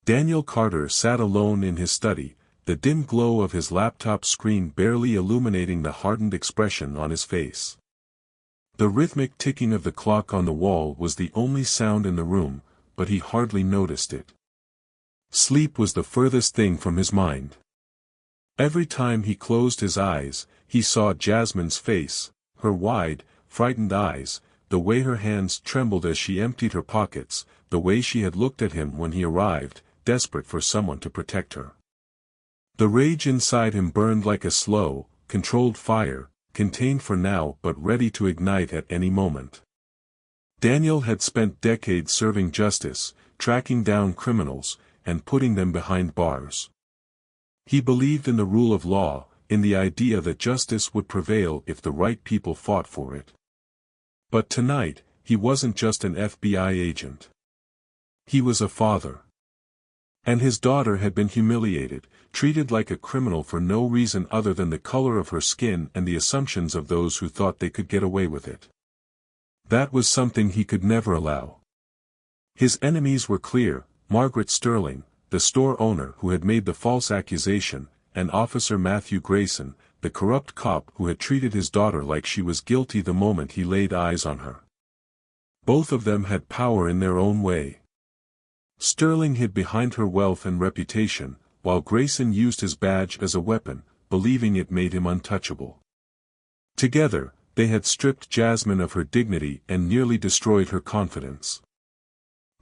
Daniel Carter sat alone in his study, the dim glow of his laptop screen barely illuminating the hardened expression on his face. The rhythmic ticking of the clock on the wall was the only sound in the room, but he hardly noticed it. Sleep was the furthest thing from his mind. Every time he closed his eyes, he saw Jasmine's face, her wide, frightened eyes, the way her hands trembled as she emptied her pockets, the way she had looked at him when he arrived, desperate for someone to protect her. The rage inside him burned like a slow, controlled fire, contained for now but ready to ignite at any moment. Daniel had spent decades serving justice, tracking down criminals, and putting them behind bars. He believed in the rule of law, in the idea that justice would prevail if the right people fought for it. But tonight, he wasn't just an FBI agent. He was a father. And his daughter had been humiliated, treated like a criminal for no reason other than the color of her skin and the assumptions of those who thought they could get away with it. That was something he could never allow. His enemies were clear: Margaret Sterling, the store owner who had made the false accusation, and Officer Matthew Grayson, the corrupt cop who had treated his daughter like she was guilty the moment he laid eyes on her. Both of them had power in their own way. Sterling hid behind her wealth and reputation, while Grayson used his badge as a weapon, believing it made him untouchable. Together, they had stripped Jasmine of her dignity and nearly destroyed her confidence.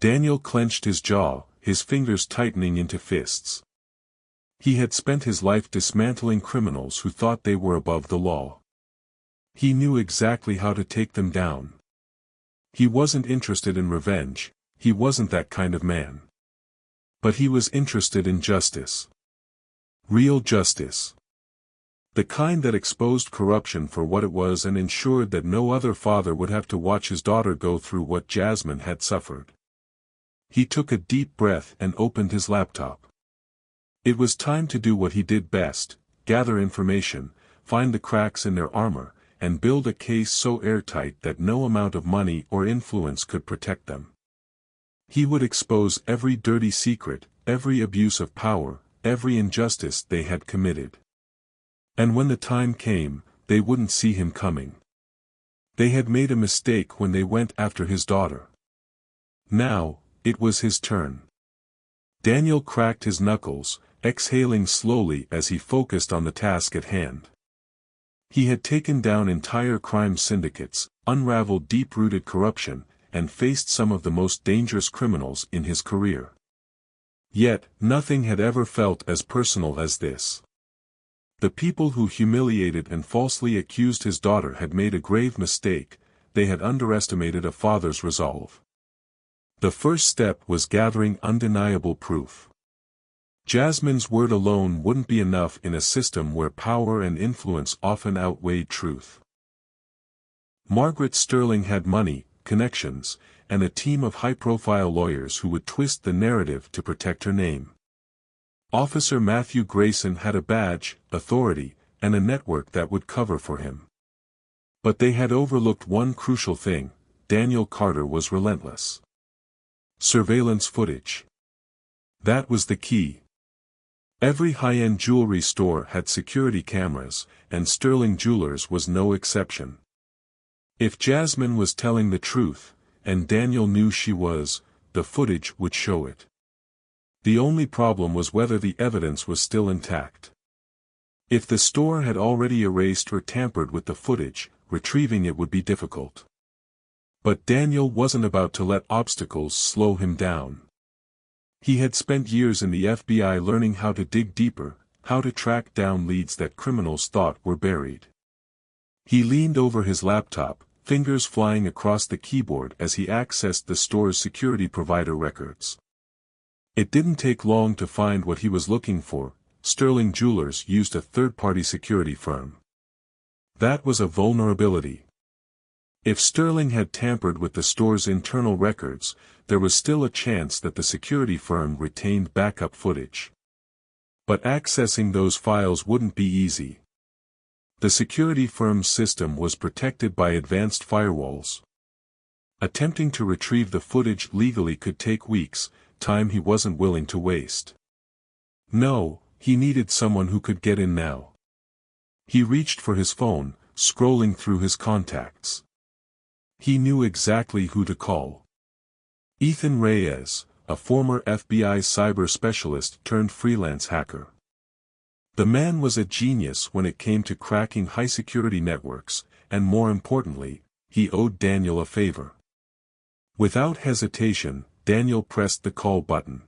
Daniel clenched his jaw, his fingers tightening into fists. He had spent his life dismantling criminals who thought they were above the law. He knew exactly how to take them down. He wasn't interested in revenge, he wasn't that kind of man. But he was interested in justice. Real justice. The kind that exposed corruption for what it was and ensured that no other father would have to watch his daughter go through what Jasmine had suffered. He took a deep breath and opened his laptop. It was time to do what he did best: gather information, find the cracks in their armor, and build a case so airtight that no amount of money or influence could protect them. He would expose every dirty secret, every abuse of power, every injustice they had committed. And when the time came, they wouldn't see him coming. They had made a mistake when they went after his daughter. Now, it was his turn. Daniel cracked his knuckles, exhaling slowly as he focused on the task at hand. He had taken down entire crime syndicates, unraveled deep-rooted corruption, and faced some of the most dangerous criminals in his career. Yet, nothing had ever felt as personal as this. The people who humiliated and falsely accused his daughter had made a grave mistake: they had underestimated a father's resolve. The first step was gathering undeniable proof. Jasmine's word alone wouldn't be enough in a system where power and influence often outweighed truth. Margaret Sterling had money, connections, and a team of high-profile lawyers who would twist the narrative to protect her name. Officer Matthew Grayson had a badge, authority, and a network that would cover for him. But they had overlooked one crucial thing: Daniel Carter was relentless. Surveillance footage. That was the key. Every high-end jewelry store had security cameras, and Sterling Jewelers was no exception. If Jasmine was telling the truth, and Daniel knew she was, the footage would show it. The only problem was whether the evidence was still intact. If the store had already erased or tampered with the footage, retrieving it would be difficult. But Daniel wasn't about to let obstacles slow him down. He had spent years in the FBI learning how to dig deeper, how to track down leads that criminals thought were buried. He leaned over his laptop, fingers flying across the keyboard as he accessed the store's security provider records. It didn't take long to find what he was looking for: Sterling Jewelers used a third-party security firm. That was a vulnerability. If Sterling had tampered with the store's internal records, there was still a chance that the security firm retained backup footage. But accessing those files wouldn't be easy. The security firm's system was protected by advanced firewalls. Attempting to retrieve the footage legally could take weeks, time he wasn't willing to waste. No, he needed someone who could get in now. He reached for his phone, scrolling through his contacts. He knew exactly who to call. Ethan Reyes, a former FBI cyber specialist turned freelance hacker. The man was a genius when it came to cracking high-security networks, and more importantly, he owed Daniel a favor. Without hesitation, Daniel pressed the call button.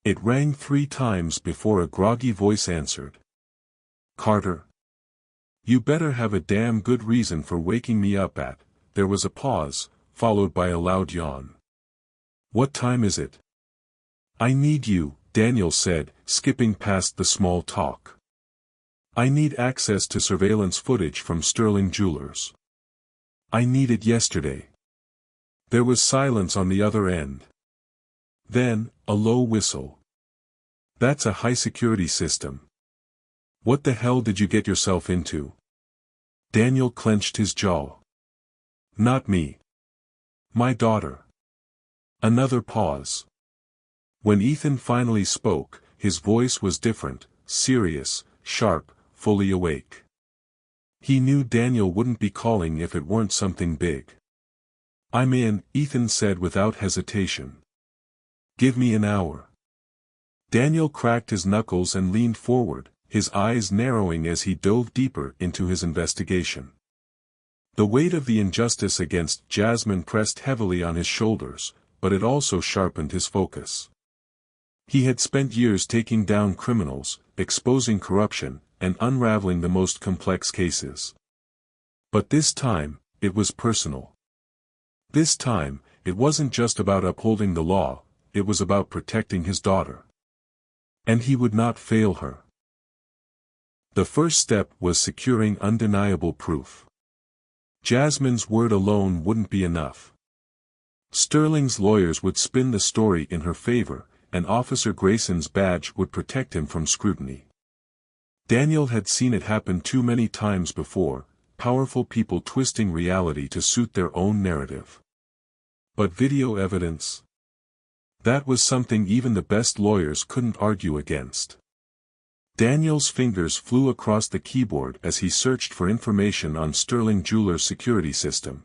It rang 3 times before a groggy voice answered. "Carter. You better have a damn good reason for waking me up at." There was a pause, followed by a loud yawn. "What time is it?" "I need you," Daniel said, skipping past the small talk. "I need access to surveillance footage from Sterling Jewelers. I need it yesterday." There was silence on the other end. Then, a low whistle. "That's a high-security system. What the hell did you get yourself into?" Daniel clenched his jaw. "Not me. My daughter." Another pause. When Ethan finally spoke, his voice was different, serious, sharp, fully awake. He knew Daniel wouldn't be calling if it weren't something big. "I'm in," Ethan said without hesitation. "Give me an hour." Daniel cracked his knuckles and leaned forward, his eyes narrowing as he dove deeper into his investigation. The weight of the injustice against Jasmine pressed heavily on his shoulders, but it also sharpened his focus. He had spent years taking down criminals, exposing corruption, and unraveling the most complex cases. But this time, it was personal. This time, it wasn't just about upholding the law, it was about protecting his daughter. And he would not fail her. The first step was securing undeniable proof. Jasmine's word alone wouldn't be enough. Sterling's lawyers would spin the story in her favor, and Officer Grayson's badge would protect him from scrutiny. Daniel had seen it happen too many times before, powerful people twisting reality to suit their own narrative. But video evidence? That was something even the best lawyers couldn't argue against. Daniel's fingers flew across the keyboard as he searched for information on Sterling Jewelers' security system.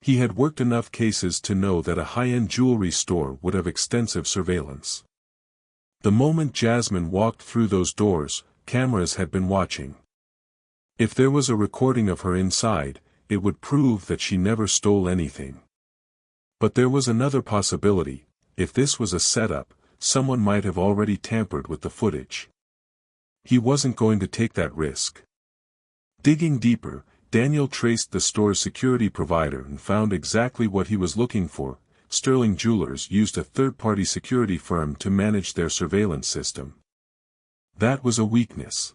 He had worked enough cases to know that a high-end jewelry store would have extensive surveillance. The moment Jasmine walked through those doors, cameras had been watching. If there was a recording of her inside, it would prove that she never stole anything. But there was another possibility: if this was a setup, someone might have already tampered with the footage. He wasn't going to take that risk. Digging deeper, Daniel traced the store's security provider and found exactly what he was looking for. Sterling Jewelers used a third-party security firm to manage their surveillance system. That was a weakness.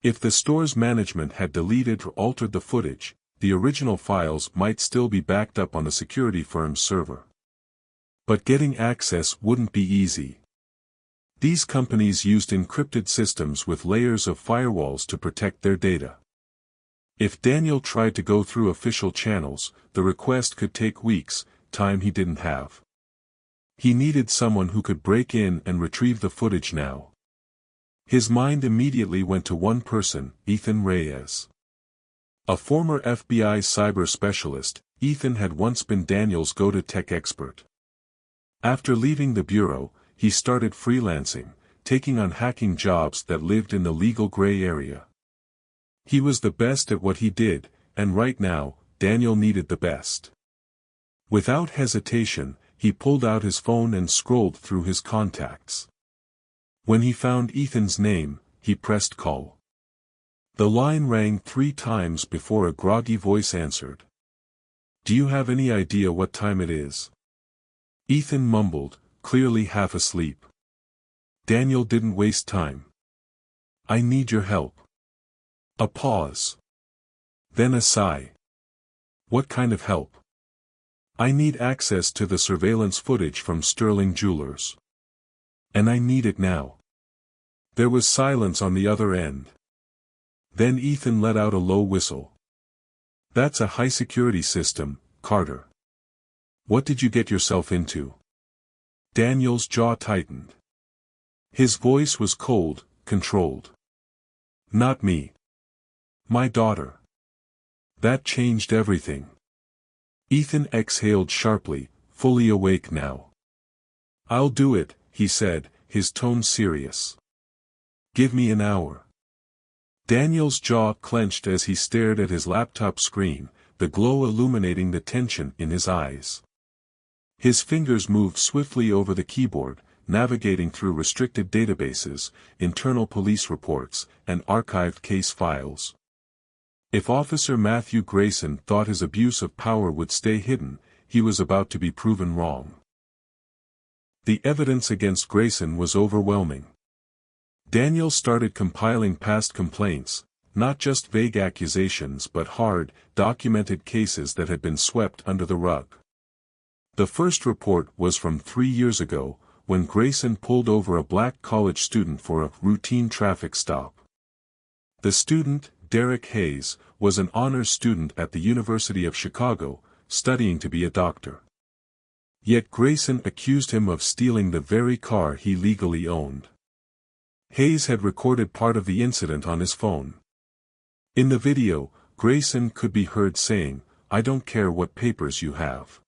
If the store's management had deleted or altered the footage, the original files might still be backed up on the security firm's server. But getting access wouldn't be easy. These companies used encrypted systems with layers of firewalls to protect their data. If Daniel tried to go through official channels, the request could take weeks, time he didn't have. He needed someone who could break in and retrieve the footage now. His mind immediately went to one person: Ethan Reyes. A former FBI cyber specialist, Ethan had once been Daniel's go-to tech expert. After leaving the bureau, he started freelancing, taking on hacking jobs that lived in the legal gray area. He was the best at what he did, and right now, Daniel needed the best. Without hesitation, he pulled out his phone and scrolled through his contacts. When he found Ethan's name, he pressed call. The line rang 3 times before a groggy voice answered. "Do you have any idea what time it is?" Ethan mumbled, clearly half asleep. Daniel didn't waste time. "I need your help." A pause. Then a sigh. "What kind of help?" "I need access to the surveillance footage from Sterling Jewelers. And I need it now." There was silence on the other end. Then Ethan let out a low whistle. "That's a high-security system, Carter. What did you get yourself into?" Daniel's jaw tightened. His voice was cold, controlled. Not me. My daughter. That changed everything. Ethan exhaled sharply, fully awake now. I'll do it, he said, his tone serious. Give me an hour. Daniel's jaw clenched as he stared at his laptop screen, the glow illuminating the tension in his eyes. His fingers moved swiftly over the keyboard, navigating through restricted databases, internal police reports, and archived case files. If Officer Matthew Grayson thought his abuse of power would stay hidden, he was about to be proven wrong. The evidence against Grayson was overwhelming. Daniel started compiling past complaints, not just vague accusations but hard, documented cases that had been swept under the rug. The first report was from 3 years ago, when Grayson pulled over a black college student for a routine traffic stop. The student, Derek Hayes, was an honors student at the University of Chicago, studying to be a doctor. Yet Grayson accused him of stealing the very car he legally owned. Hayes had recorded part of the incident on his phone. In the video, Grayson could be heard saying, "I don't care what papers you have.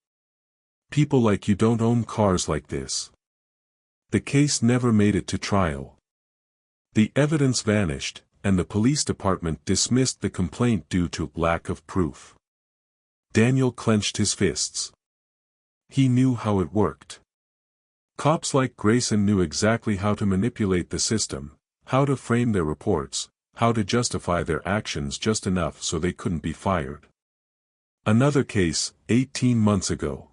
People like you don't own cars like this." The case never made it to trial. The evidence vanished, and the police department dismissed the complaint due to lack of proof. Daniel clenched his fists. He knew how it worked. Cops like Grayson knew exactly how to manipulate the system, how to frame their reports, how to justify their actions just enough so they couldn't be fired. Another case, 18 months ago.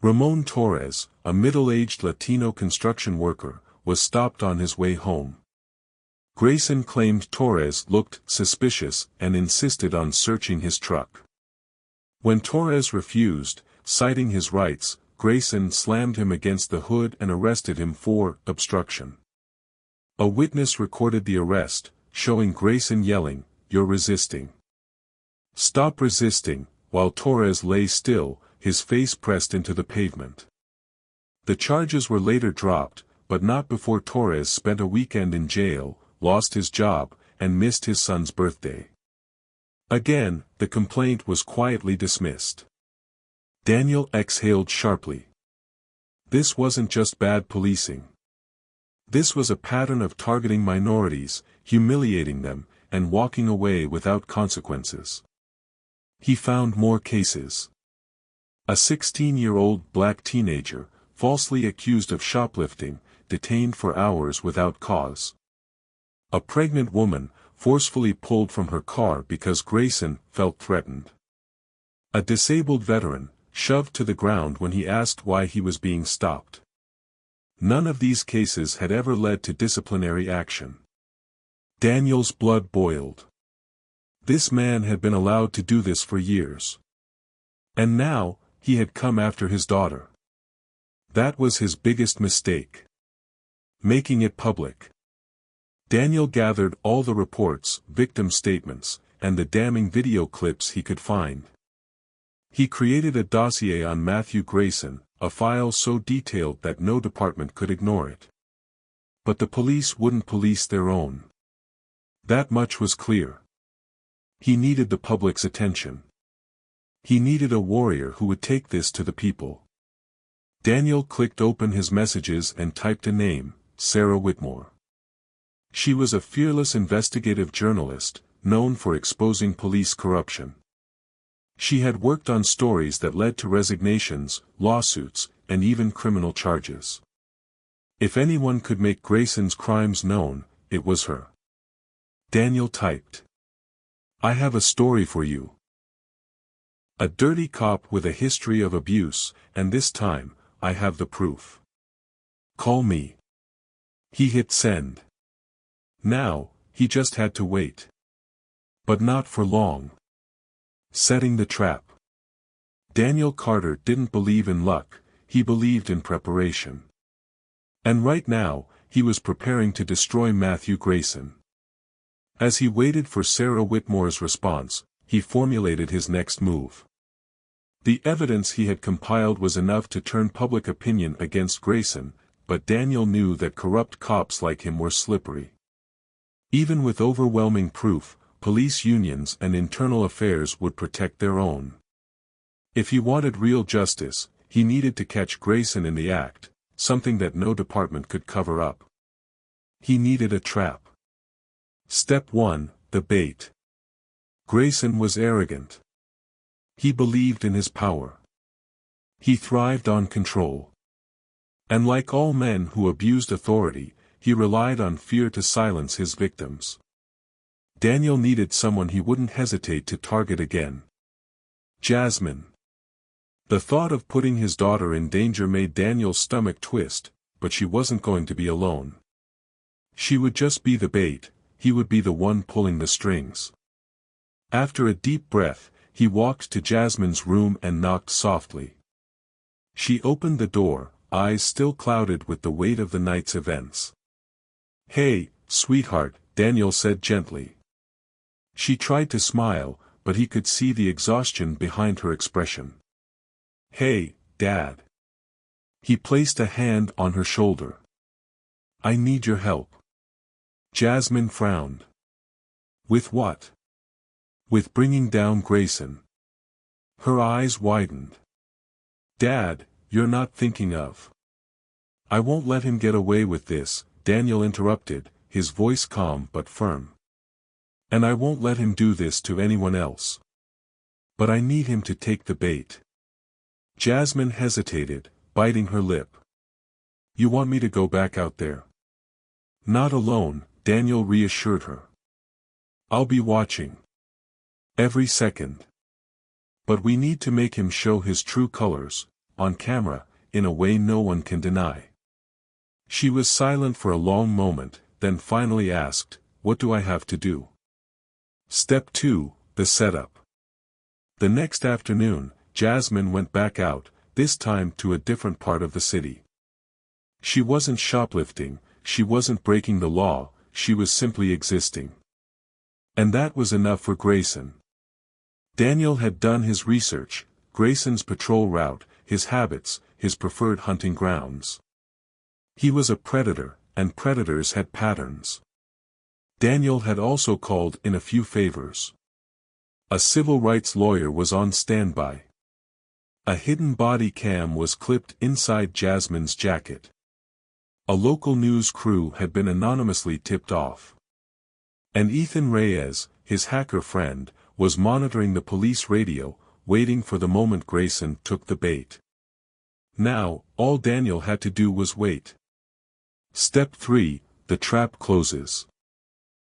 Ramon Torres, a middle-aged Latino construction worker, was stopped on his way home. Grayson claimed Torres looked suspicious and insisted on searching his truck. When Torres refused, citing his rights, Grayson slammed him against the hood and arrested him for obstruction. A witness recorded the arrest, showing Grayson yelling, "You're resisting. Stop resisting," while Torres lay still, his face pressed into the pavement. The charges were later dropped, but not before Torres spent a weekend in jail, lost his job, and missed his son's birthday. Again, the complaint was quietly dismissed. Daniel exhaled sharply. This wasn't just bad policing. This was a pattern of targeting minorities, humiliating them, and walking away without consequences. He found more cases. A 16-year-old black teenager, falsely accused of shoplifting, detained for hours without cause. A pregnant woman, forcefully pulled from her car because Grayson felt threatened. A disabled veteran, shoved to the ground when he asked why he was being stopped. None of these cases had ever led to disciplinary action. Daniel's blood boiled. This man had been allowed to do this for years. And now, he had come after his daughter. That was his biggest mistake. Making it public. Daniel gathered all the reports, victim statements, and the damning video clips he could find. He created a dossier on Matthew Grayson, a file so detailed that no department could ignore it. But the police wouldn't police their own. That much was clear. He needed the public's attention. He needed a warrior who would take this to the people. Daniel clicked open his messages and typed a name, Sarah Whitmore. She was a fearless investigative journalist, known for exposing police corruption. She had worked on stories that led to resignations, lawsuits, and even criminal charges. If anyone could make Grayson's crimes known, it was her. Daniel typed. "I have a story for you. A dirty cop with a history of abuse, and this time, I have the proof. Call me." He hit send. Now, he just had to wait. But not for long. Setting the trap. Daniel Carter didn't believe in luck, he believed in preparation. And right now, he was preparing to destroy Matthew Grayson. As he waited for Sarah Whitmore's response, he formulated his next move. The evidence he had compiled was enough to turn public opinion against Grayson, but Daniel knew that corrupt cops like him were slippery. Even with overwhelming proof, police unions and internal affairs would protect their own. If he wanted real justice, he needed to catch Grayson in the act, something that no department could cover up. He needed a trap. Step 1, the bait. Grayson was arrogant. He believed in his power. He thrived on control. And like all men who abused authority, he relied on fear to silence his victims. Daniel needed someone he wouldn't hesitate to target again. Jasmine. The thought of putting his daughter in danger made Daniel's stomach twist, but she wasn't going to be alone. She would just be the bait, he would be the one pulling the strings. After a deep breath, he walked to Jasmine's room and knocked softly. She opened the door, eyes still clouded with the weight of the night's events. "Hey, sweetheart," Daniel said gently. She tried to smile, but he could see the exhaustion behind her expression. "Hey, Dad." He placed a hand on her shoulder. "I need your help." Jasmine frowned. "With what?" "With bringing down Grayson." Her eyes widened. "Dad, you're not thinking of." "I won't let him get away with this," Daniel interrupted, his voice calm but firm. "And I won't let him do this to anyone else. But I need him to take the bait." Jasmine hesitated, biting her lip. "You want me to go back out there?" "Not alone," Daniel reassured her. "I'll be watching. Every second. But we need to make him show his true colors, on camera, in a way no one can deny." She was silent for a long moment, then finally asked, "What do I have to do?" Step 2, the setup. The next afternoon, Jasmine went back out, this time to a different part of the city. She wasn't shoplifting, she wasn't breaking the law, she was simply existing. And that was enough for Grayson. Daniel had done his research, Grayson's patrol route, his habits, his preferred hunting grounds. He was a predator, and predators had patterns. Daniel had also called in a few favors. A civil rights lawyer was on standby. A hidden body cam was clipped inside Jasmine's jacket. A local news crew had been anonymously tipped off. And Ethan Reyes, his hacker friend, was monitoring the police radio, waiting for the moment Grayson took the bait. Now, all Daniel had to do was wait. Step 3, the trap closes.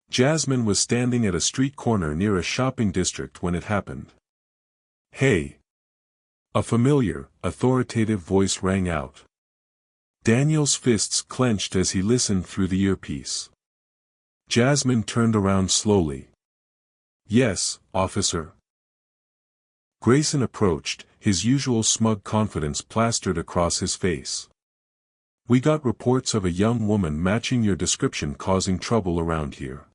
Jasmine was standing at a street corner near a shopping district when it happened. "Hey!" A familiar, authoritative voice rang out. Daniel's fists clenched as he listened through the earpiece. Jasmine turned around slowly. "Yes, officer." Grayson approached, his usual smug confidence plastered across his face. "We got reports of a young woman matching your description causing trouble around here.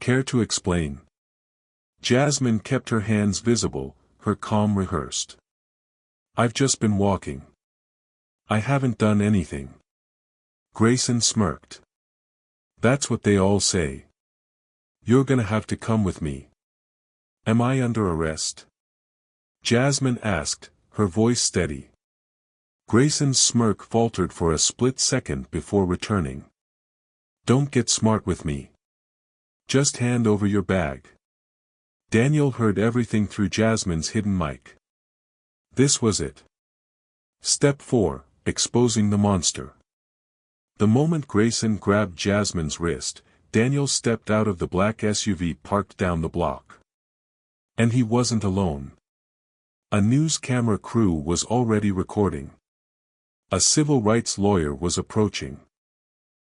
Care to explain?" Jasmine kept her hands visible, her calm rehearsed. "I've just been walking. I haven't done anything." Grayson smirked. "That's what they all say. You're gonna have to come with me." "Am I under arrest?" Jasmine asked, her voice steady. Grayson's smirk faltered for a split second before returning. "Don't get smart with me. Just hand over your bag." Daniel heard everything through Jasmine's hidden mic. This was it. Step 4, exposing the monster. The moment Grayson grabbed Jasmine's wrist, Daniel stepped out of the black SUV parked down the block. And he wasn't alone. A news camera crew was already recording. A civil rights lawyer was approaching.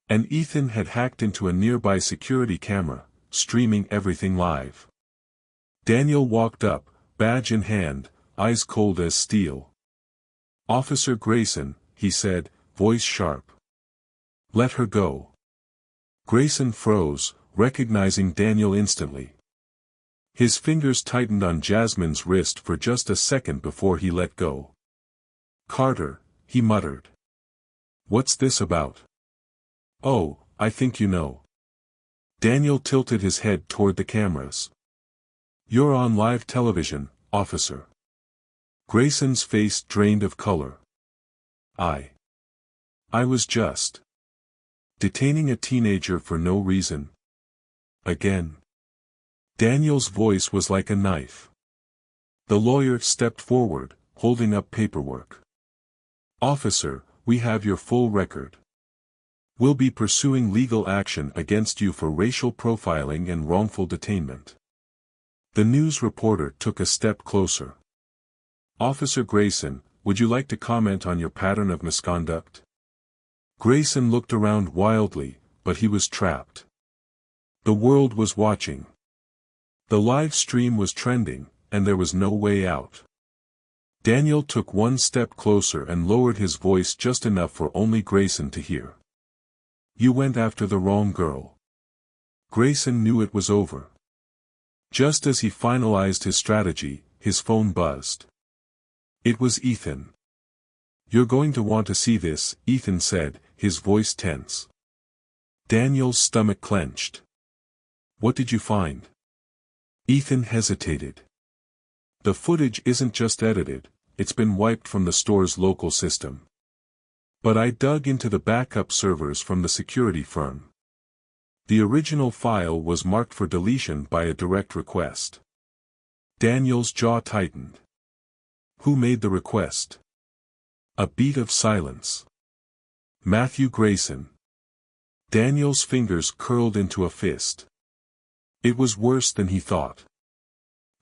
And Ethan had hacked into a nearby security camera, streaming everything live. Daniel walked up, badge in hand, eyes cold as steel. "Officer Grayson," he said, voice sharp. "Let her go." Grayson froze, recognizing Daniel instantly. His fingers tightened on Jasmine's wrist for just a second before he let go. "Carter," he muttered. "What's this about?" "Oh, I think you know." Daniel tilted his head toward the cameras. "You're on live television, officer." Grayson's face drained of color. I was just detaining a teenager for no reason. Again. Daniel's voice was like a knife. The lawyer stepped forward, holding up paperwork. "Officer, we have your full record. We'll be pursuing legal action against you for racial profiling and wrongful detainment." The news reporter took a step closer. "Officer Grayson, would you like to comment on your pattern of misconduct?" Grayson looked around wildly, but he was trapped. The world was watching. The live stream was trending, and there was no way out. Daniel took one step closer and lowered his voice just enough for only Grayson to hear. "You went after the wrong girl." Grayson knew it was over. Just as he finalized his strategy, his phone buzzed. It was Ethan. "You're going to want to see this," Ethan said, his voice tense. Daniel's stomach clenched. "What did you find?" Ethan hesitated. "The footage isn't just edited, it's been wiped from the store's local system. But I dug into the backup servers from the security firm. The original file was marked for deletion by a direct request." Daniel's jaw tightened. "Who made the request?" A beat of silence. "Matthew Grayson." Daniel's fingers curled into a fist. It was worse than he thought.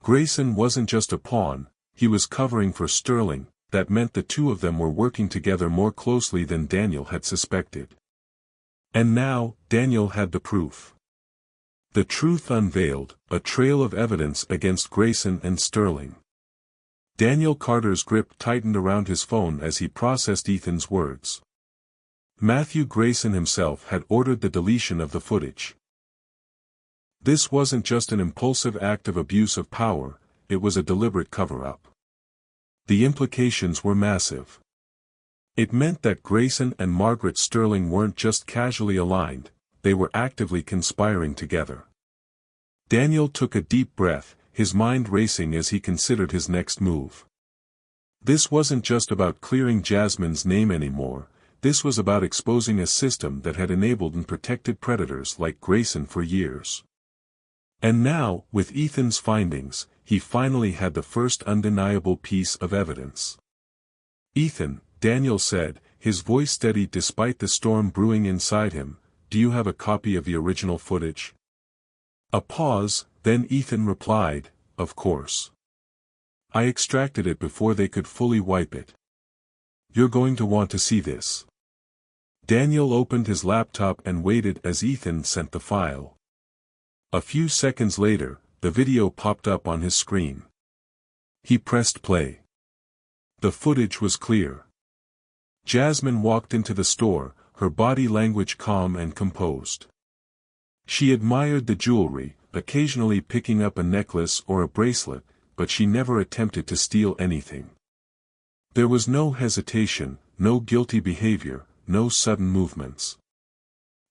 Grayson wasn't just a pawn, he was covering for Sterling. That meant the two of them were working together more closely than Daniel had suspected. And now, Daniel had the proof. The truth unveiled, a trail of evidence against Grayson and Sterling. Daniel Carter's grip tightened around his phone as he processed Ethan's words. Matthew Grayson himself had ordered the deletion of the footage. This wasn't just an impulsive act of abuse of power, it was a deliberate cover-up. The implications were massive. It meant that Grayson and Margaret Sterling weren't just casually aligned, they were actively conspiring together. Daniel took a deep breath, his mind racing as he considered his next move. This wasn't just about clearing Jasmine's name anymore, this was about exposing a system that had enabled and protected predators like Grayson for years. And now, with Ethan's findings, he finally had the first undeniable piece of evidence. "Ethan," Daniel said, his voice steady despite the storm brewing inside him, "do you have a copy of the original footage?" A pause, then Ethan replied, "Of course. I extracted it before they could fully wipe it. You're going to want to see this." Daniel opened his laptop and waited as Ethan sent the file. A few seconds later, the video popped up on his screen. He pressed play. The footage was clear. Jasmine walked into the store, her body language calm and composed. She admired the jewelry, occasionally picking up a necklace or a bracelet, but she never attempted to steal anything. There was no hesitation, no guilty behavior, no sudden movements.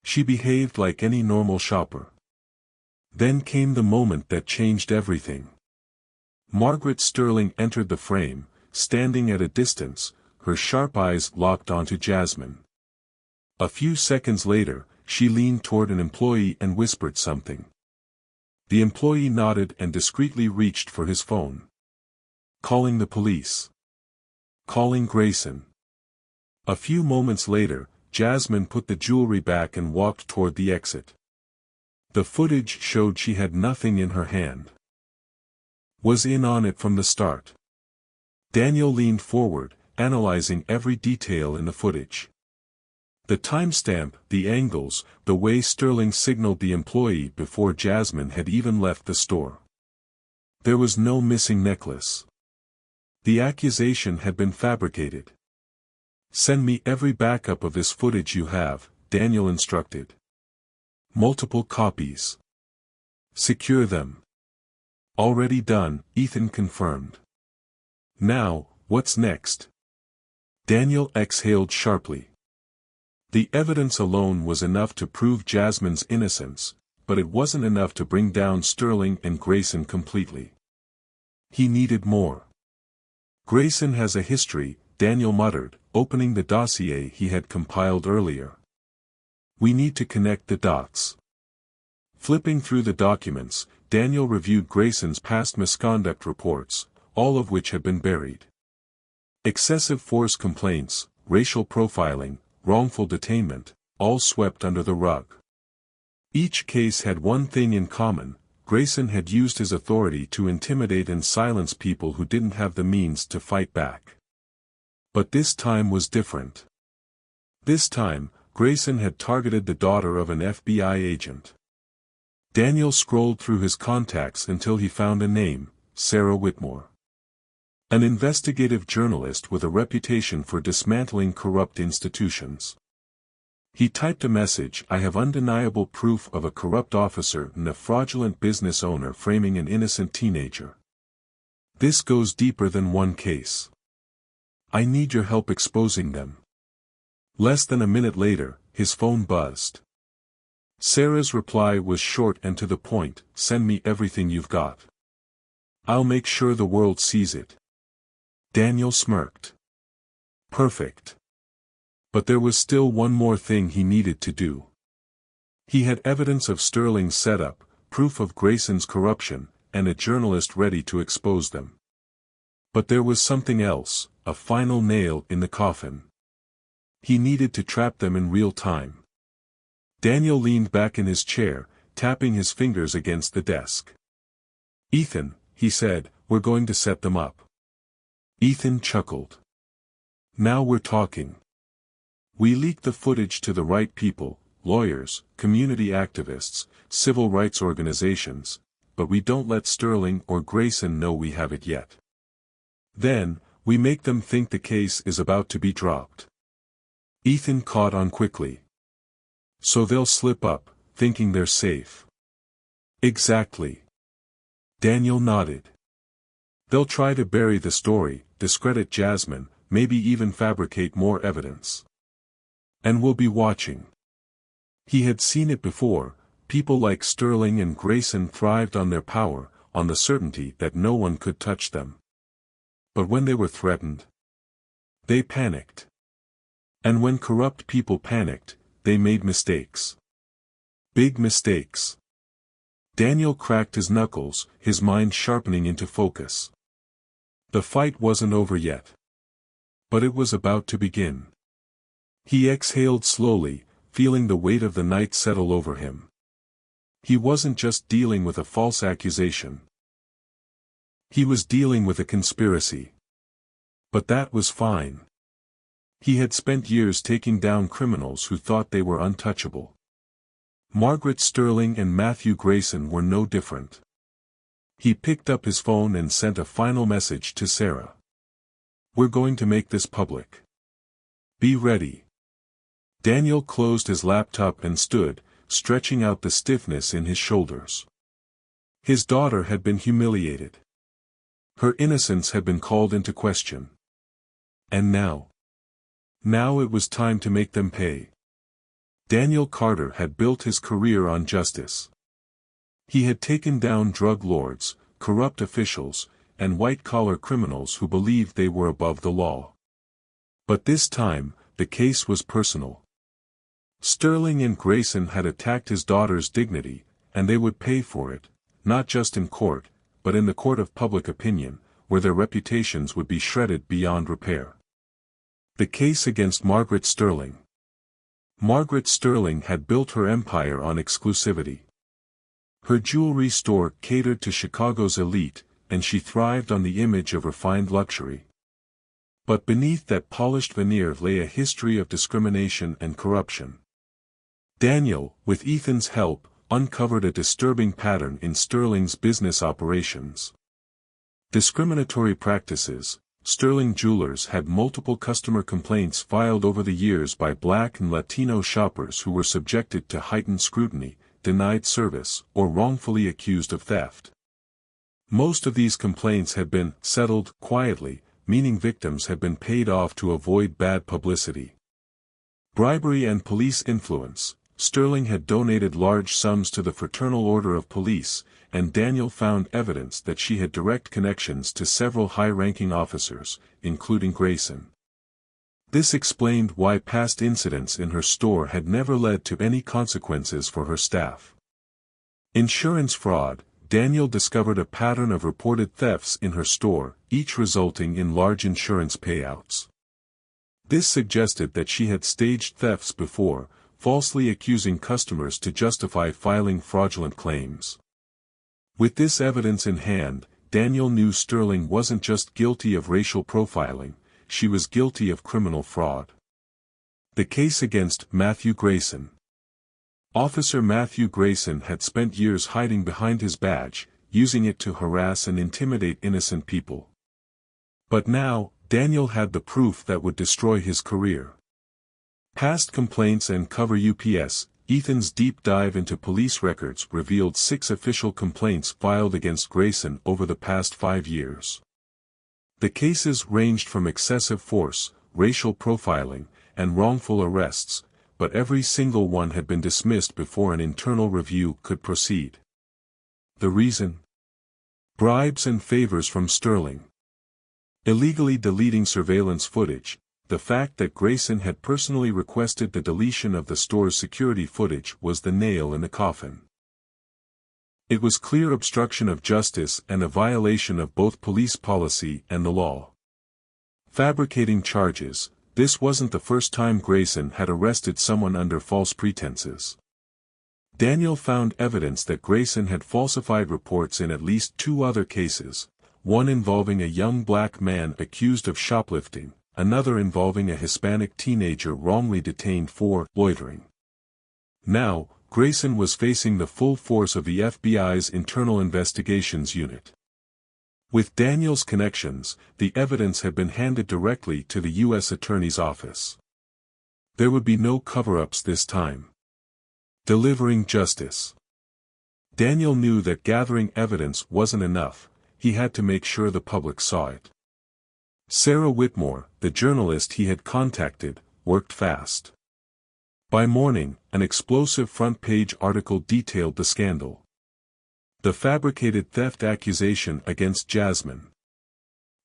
She behaved like any normal shopper. Then came the moment that changed everything. Margaret Sterling entered the frame, standing at a distance, her sharp eyes locked onto Jasmine. A few seconds later, she leaned toward an employee and whispered something. The employee nodded and discreetly reached for his phone. "Calling the police. Calling Grayson." A few moments later, Jasmine put the jewelry back and walked toward the exit. The footage showed she had nothing in her hand. Was in on it from the start. Daniel leaned forward, analyzing every detail in the footage. The timestamp, the angles, the way Sterling signaled the employee before Jasmine had even left the store. There was no missing necklace. The accusation had been fabricated. "Send me every backup of this footage you have," Daniel instructed. "Multiple copies. Secure them. Already done, Ethan confirmed. Now, what's next? Daniel exhaled sharply. The evidence alone was enough to prove Jasmine's innocence, but it wasn't enough to bring down Sterling and Grayson completely. He needed more. Grayson has a history, Daniel muttered, opening the dossier he had compiled earlier. We need to connect the dots. Flipping through the documents, Daniel reviewed Grayson's past misconduct reports, all of which had been buried. Excessive force complaints, racial profiling, wrongful detainment, all swept under the rug. Each case had one thing in common: Grayson had used his authority to intimidate and silence people who didn't have the means to fight back. But this time was different. This time, Grayson had targeted the daughter of an FBI agent. Daniel scrolled through his contacts until he found a name: Sarah Whitmore. An investigative journalist with a reputation for dismantling corrupt institutions. He typed a message: I have undeniable proof of a corrupt officer and a fraudulent business owner framing an innocent teenager. This goes deeper than one case. I need your help exposing them. Less than a minute later, his phone buzzed. Sarah's reply was short and to the point: send me everything you've got. I'll make sure the world sees it. Daniel smirked. Perfect. But there was still one more thing he needed to do. He had evidence of Sterling's setup, proof of Grayson's corruption, and a journalist ready to expose them. But there was something else, a final nail in the coffin. He needed to trap them in real time. Daniel leaned back in his chair, tapping his fingers against the desk. Ethan, he said, we're going to set them up. Ethan chuckled. Now we're talking. We leaked the footage to the right people, lawyers, community activists, civil rights organizations, but we don't let Sterling or Grayson know we have it yet. Then, we make them think the case is about to be dropped. Ethan caught on quickly. So they'll slip up, thinking they're safe. Exactly. Daniel nodded. They'll try to bury the story, discredit Jasmine, maybe even fabricate more evidence. And we'll be watching. He had seen it before. People like Sterling and Grayson thrived on their power, on the certainty that no one could touch them. But when they were threatened, they panicked. And when corrupt people panicked, they made mistakes. Big mistakes. Daniel cracked his knuckles, his mind sharpening into focus. The fight wasn't over yet. But it was about to begin. He exhaled slowly, feeling the weight of the night settle over him. He wasn't just dealing with a false accusation. He was dealing with a conspiracy. But that was fine. He had spent years taking down criminals who thought they were untouchable. Margaret Sterling and Matthew Grayson were no different. He picked up his phone and sent a final message to Sarah. We're going to make this public. Be ready. Daniel closed his laptop and stood, stretching out the stiffness in his shoulders. His daughter had been humiliated. Her innocence had been called into question. And now? Now it was time to make them pay. Daniel Carter had built his career on justice. He had taken down drug lords, corrupt officials, and white-collar criminals who believed they were above the law. But this time, the case was personal. Sterling and Grayson had attacked his daughter's dignity, and they would pay for it, not just in court, but in the court of public opinion, where their reputations would be shredded beyond repair. The case against Margaret Sterling. Margaret Sterling had built her empire on exclusivity. Her jewelry store catered to Chicago's elite, and she thrived on the image of refined luxury. But beneath that polished veneer lay a history of discrimination and corruption. Daniel, with Ethan's help, uncovered a disturbing pattern in Sterling's business operations. Discriminatory practices. Sterling Jewelers had multiple customer complaints filed over the years by Black and Latino shoppers who were subjected to heightened scrutiny, denied service, or wrongfully accused of theft. Most of these complaints had been settled quietly, meaning victims had been paid off to avoid bad publicity. Bribery and police influence. Sterling had donated large sums to the Fraternal Order of Police, and Daniel found evidence that she had direct connections to several high-ranking officers, including Grayson. This explained why past incidents in her store had never led to any consequences for her staff. Insurance fraud. Daniel discovered a pattern of reported thefts in her store, each resulting in large insurance payouts. This suggested that she had staged thefts before, falsely accusing customers to justify filing fraudulent claims. With this evidence in hand, Daniel knew Sterling wasn't just guilty of racial profiling, she was guilty of criminal fraud. The case against Matthew Grayson. Officer Matthew Grayson had spent years hiding behind his badge, using it to harass and intimidate innocent people. But now, Daniel had the proof that would destroy his career. Past complaints and cover UPS. Ethan's deep dive into police records revealed 6 official complaints filed against Grayson over the past 5 years. The cases ranged from excessive force, racial profiling, and wrongful arrests, but every single one had been dismissed before an internal review could proceed. The reason? Bribes and favors from Sterling. Illegally deleting surveillance footage. The fact that Grayson had personally requested the deletion of the store's security footage was the nail in the coffin. It was clear obstruction of justice and a violation of both police policy and the law. Fabricating charges. This wasn't the first time Grayson had arrested someone under false pretenses. Daniel found evidence that Grayson had falsified reports in at least 2 other cases, one involving a young black man accused of shoplifting, another involving a Hispanic teenager wrongly detained for loitering. Now, Grayson was facing the full force of the FBI's Internal Investigations Unit. With Daniel's connections, the evidence had been handed directly to the U.S. Attorney's Office. There would be no cover-ups this time. Delivering justice. Daniel knew that gathering evidence wasn't enough, he had to make sure the public saw it. Sarah Whitmore, the journalist he had contacted, worked fast. By morning, an explosive front-page article detailed the scandal. The fabricated theft accusation against Jasmine.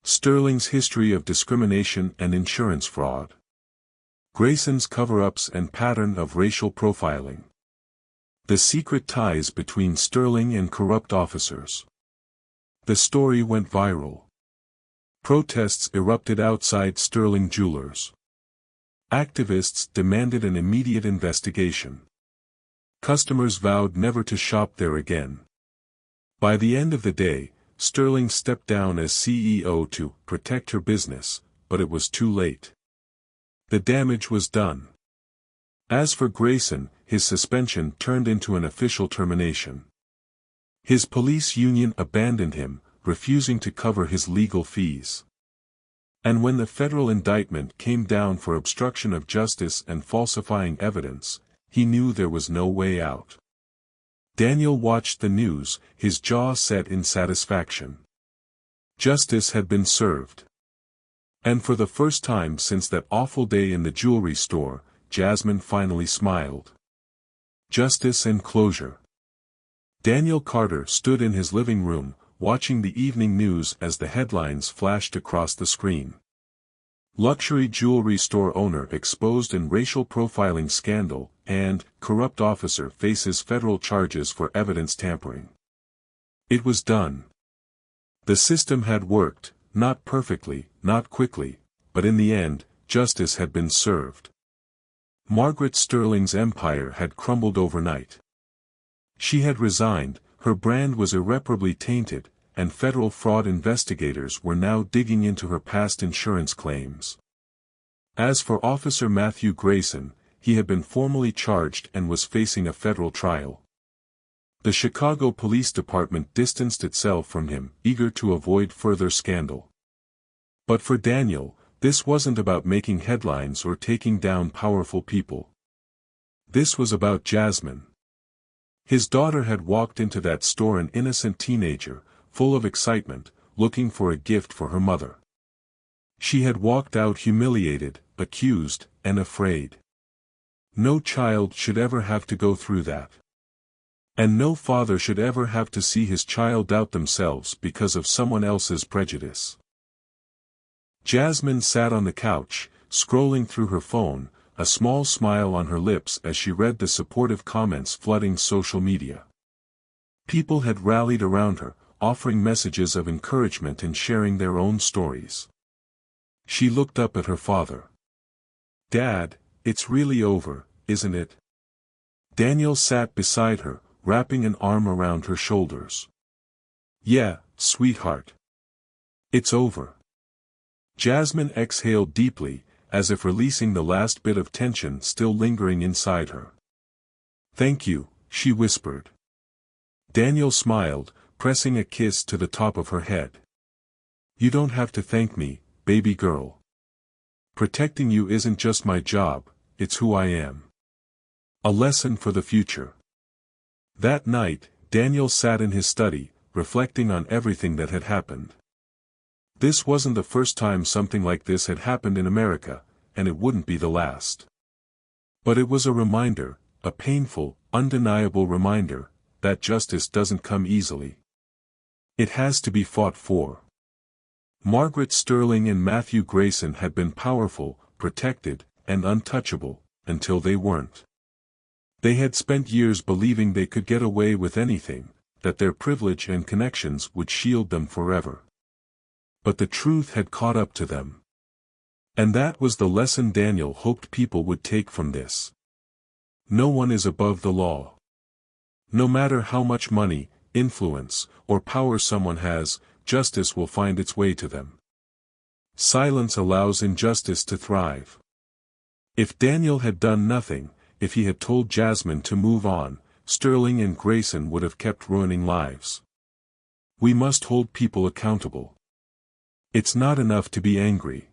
Sterling's history of discrimination and insurance fraud. Grayson's cover-ups and pattern of racial profiling. The secret ties between Sterling and corrupt officers. The story went viral. Protests erupted outside Sterling Jewelers. Activists demanded an immediate investigation. Customers vowed never to shop there again. By the end of the day, Sterling stepped down as CEO to protect her business, but it was too late. The damage was done. As for Grayson, his suspension turned into an official termination. His police union abandoned him, refusing to cover his legal fees. And when the federal indictment came down for obstruction of justice and falsifying evidence, he knew there was no way out. Daniel watched the news, his jaw set in satisfaction. Justice had been served. And for the first time since that awful day in the jewelry store, Jasmine finally smiled. Justice and closure. Daniel Carter stood in his living room, watching the evening news as the headlines flashed across the screen. Luxury jewelry store owner exposed in racial profiling scandal, and corrupt officer faces federal charges for evidence tampering. It was done. The system had worked, not perfectly, not quickly, but in the end, justice had been served. Margaret Sterling's empire had crumbled overnight. She had resigned, her brand was irreparably tainted, and federal fraud investigators were now digging into her past insurance claims. As for Officer Matthew Grayson, he had been formally charged and was facing a federal trial. The Chicago Police Department distanced itself from him, eager to avoid further scandal. But for Daniel, this wasn't about making headlines or taking down powerful people. This was about Jasmine. His daughter had walked into that store an innocent teenager, full of excitement, looking for a gift for her mother. She had walked out humiliated, accused, and afraid. No child should ever have to go through that. And no father should ever have to see his child doubt themselves because of someone else's prejudice. Jasmine sat on the couch, scrolling through her phone, a small smile on her lips as she read the supportive comments flooding social media. People had rallied around her, offering messages of encouragement and sharing their own stories. She looked up at her father. "Dad, it's really over, isn't it?" Daniel sat beside her, wrapping an arm around her shoulders. "Yeah, sweetheart. It's over." Jasmine exhaled deeply, as if releasing the last bit of tension still lingering inside her. "Thank you," she whispered. Daniel smiled, pressing a kiss to the top of her head. "You don't have to thank me, baby girl. Protecting you isn't just my job, it's who I am. A lesson for the future." That night, Daniel sat in his study, reflecting on everything that had happened. This wasn't the first time something like this had happened in America, and it wouldn't be the last. But it was a reminder, a painful, undeniable reminder, that justice doesn't come easily. It has to be fought for. Margaret Sterling and Matthew Grayson had been powerful, protected, and untouchable, until they weren't. They had spent years believing they could get away with anything, that their privilege and connections would shield them forever. But the truth had caught up to them. And that was the lesson Daniel hoped people would take from this. No one is above the law. No matter how much money, influence, or power someone has, justice will find its way to them. Silence allows injustice to thrive. If Daniel had done nothing, if he had told Jasmine to move on, Sterling and Grayson would have kept ruining lives. We must hold people accountable. It's not enough to be angry.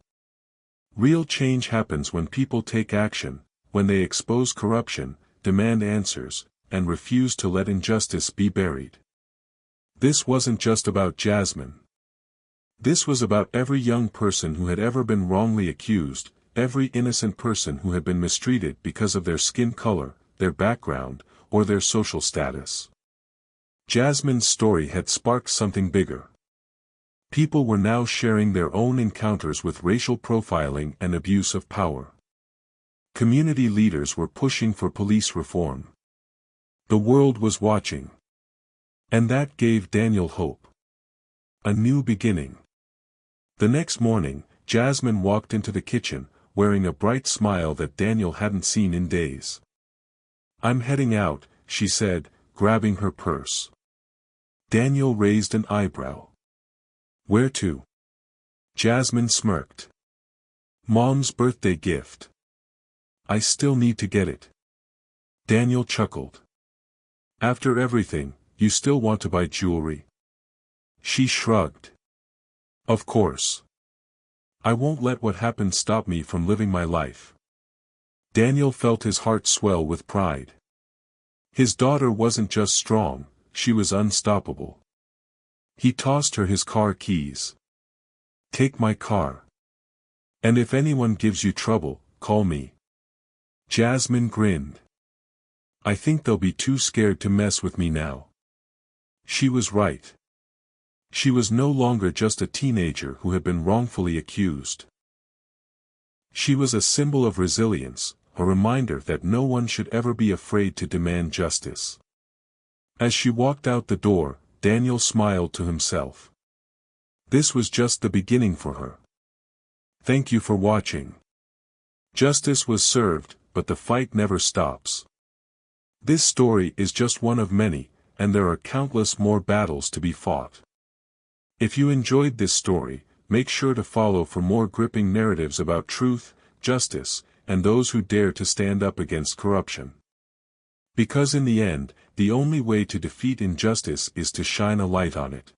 Real change happens when people take action, when they expose corruption, demand answers, and refuse to let injustice be buried. This wasn't just about Jasmine. This was about every young person who had ever been wrongly accused, every innocent person who had been mistreated because of their skin color, their background, or their social status. Jasmine's story had sparked something bigger. People were now sharing their own encounters with racial profiling and abuse of power. Community leaders were pushing for police reform. The world was watching. And that gave Daniel hope. A new beginning. The next morning, Jasmine walked into the kitchen, wearing a bright smile that Daniel hadn't seen in days. "I'm heading out," she said, grabbing her purse. Daniel raised an eyebrow. "Where to?" Jasmine smirked. "Mom's birthday gift. I still need to get it." Daniel chuckled. "After everything, you still want to buy jewelry?" She shrugged. "Of course. I won't let what happened stop me from living my life." Daniel felt his heart swell with pride. His daughter wasn't just strong, she was unstoppable. He tossed her his car keys. "Take my car. And if anyone gives you trouble, call me." Jasmine grinned. "I think they'll be too scared to mess with me now." She was right. She was no longer just a teenager who had been wrongfully accused. She was a symbol of resilience, a reminder that no one should ever be afraid to demand justice. As she walked out the door, Daniel smiled to himself. This was just the beginning for her. Thank you for watching. Justice was served, but the fight never stops. This story is just one of many, and there are countless more battles to be fought. If you enjoyed this story, make sure to follow for more gripping narratives about truth, justice, and those who dare to stand up against corruption. Because in the end, the only way to defeat injustice is to shine a light on it.